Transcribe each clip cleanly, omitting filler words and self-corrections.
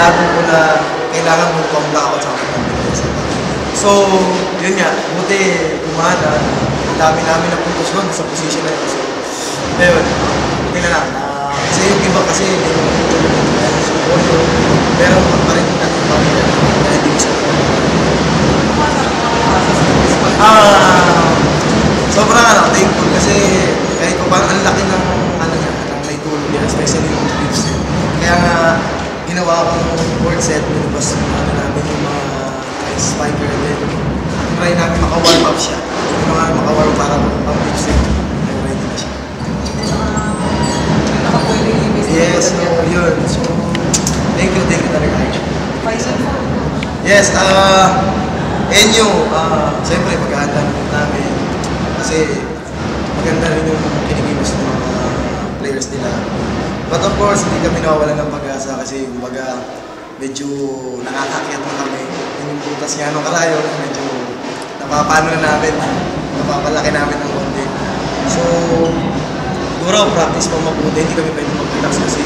sinabi ko na kailangan mong pamblock out sa akin. So, yun nga, buti kumana, ang dami namin na puntos doon sa position na yun. So, ayun, buti na lang. Kasi yung iba kasi, pero pa rin natin pamilya na hindi ko siya. Sobrang thankful kasi kahit pa parang ang laki ng naitulong niya, especially yung tips. Kaya nga, ginawa ko ng board set, binubas namin yung mga spiker din. Try namin maka-warm up siya. Hindi naman maka-warm para pang-tips din. Ready na siya. Yes, so yun. So, thank you talaga. Yes, Enyo, siyempre maghahanda namin kasi maganda rin yung kinikilos ng mga players nila. But of course, hindi kami nawawalan ng pag-asa kasi kumbaga medyo nakakakyat na kami. Yung butas nga ng karayo, medyo napapano na namin, napapalaki namin ng konti. So, siguro practice pa mabuti, hindi kami pwede mag-relax kasi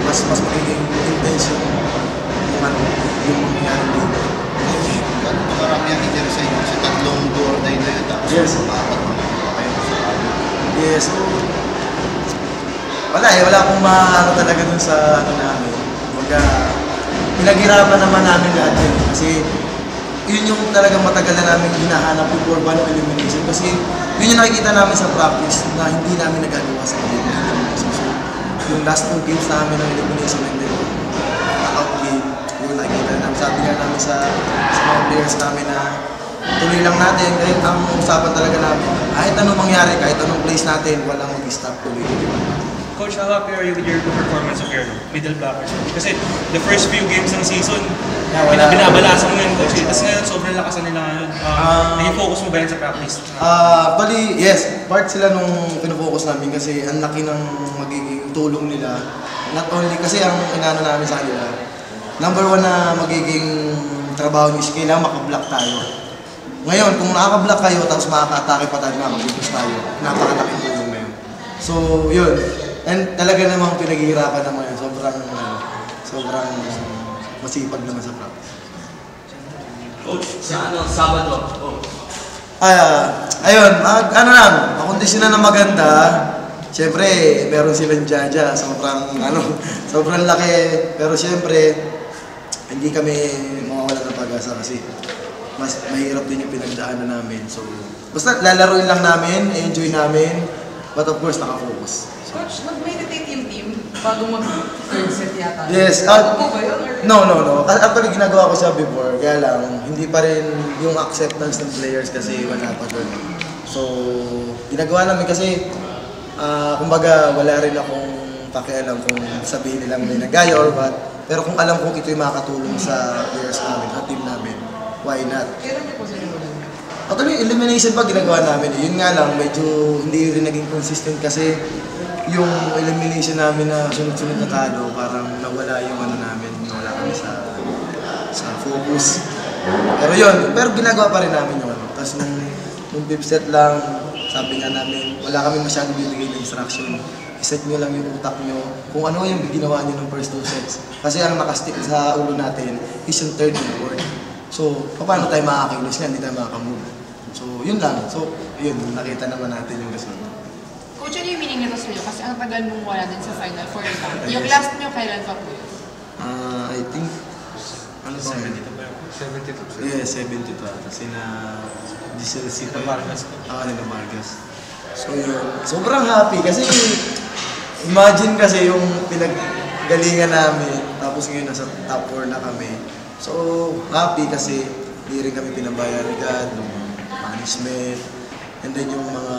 mas magiging intense yung mangyayari dito. Gano'n marami ang interest sa inyo kasi tatlong door na yun tapos apat mga kayo sa ano. Yes, so wala akong maano talaga dun sa ano namin. Pinaghirapan naman namin lahat yun kasi yun yung talagang matagal na namin hinahanap before one elimination kasi yun yung nakikita namin sa practice na hindi namin nagagawa sa elimination. So, yung last 2 games namin ng elimination and then knockout game, yung nakikita namin, sabi nga namin sa mga players namin na tuloy lang natin, kahit ang usapan talaga namin, kahit anong mangyari, kahit anong place natin, walang mag-stop tuloy. Coach, how happy are you with your performance of your middle blockers? Kasi the first few games ng season, binabalasan mo yun, Coach. Tapos ngayon, sobrang lakas na nila ngayon. Naging focus mo ba yan sa practice? Bali, yes. Part sila nung pinofocus namin kasi ang laki ng magiging tulong nila. Not only kasi ang inano namin sa kanila, number 1 na magiging trabaho nyo is kailangan makablock tayo. Ngayon, kung nakaka-block kayo tapos makaka-atake pa tayo, mag-focus tayo. Napakalaking tulong na yun. So, yun. And talaga namang pinaghihirapan naman yun. Sobrang masipag naman sa practice. Coach, sa Sabado? Ayun, makondisyon na maganda. Siyempre, meron silang Jaja. Sobrang laki. Pero siyempre, hindi kami mawawala ng pag-asa kasi mas mahirap din yung pinagdaanan namin. So, basta lalaruin lang namin, enjoy namin. But of course, nakafocus. Coach, nag-meditate yung team bago mag-third set yata? Yes. Ako ba yun? No. Actually, ginagawa ko siya before. Kaya lang, hindi pa rin yung acceptance ng players kasi wala pa doon. So, ginagawa namin kasi, kumbaga, wala rin akong pakialam kung sabihin nilang may nagaya or what. Pero kung alam kong ito'y makatulong sa players namin, sa team namin, why not? Kailan niyo po sila ulit? Actually, elimination pa ginagawa namin. Yun nga lang, medyo hindi rin naging consistent kasi yung elimination namin na sunod-sunod na talo, parang nawala yung namin, nawala kami sa focus. Pero ginagawa pa rin namin yung Tapos nung fifth set lang, sabi nga namin, wala kami masyadong bibigay na instruction. I-set nyo lang yung utak nyo kung ano yung ginawa nyo ng first 2 sets. Kasi ang nakastick sa ulo natin is yung third and fourth. So, paano tayo makakilos nga, hindi tayo makakamove. So, yun lang. So, yun, nakita naman natin yung result. Coach, ano yung meaning nito sa'yo? Kasi ang tagal mong wala din sa Final Four. Yung last nyo, kailan pa po yun? I think, ano ba? 72. Yeah, 72 ata. Sina Vargas. Nina Vargas. So, yun. Sobrang happy kasi, imagine kasi yung pinaggalingan namin, tapos ngayon nasa top 4 na kami. So, happy kasi hindi rin kami pinabayaan agad ng management, and then yung mga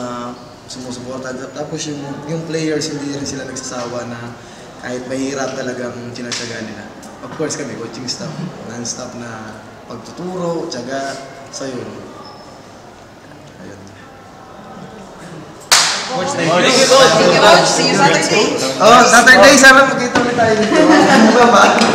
sumusuporta. Tapos yung players, hindi rin sila nagsasawa na kahit mahirap talagang tinatsaga nila. Of course kami, coaching staff, non-stop na pagtuturo, tsaga, sa'yo. Ayun. Coach, thank Thank you, Coach. See you Saturday. Saturday, sana magkita ulit tayo dito.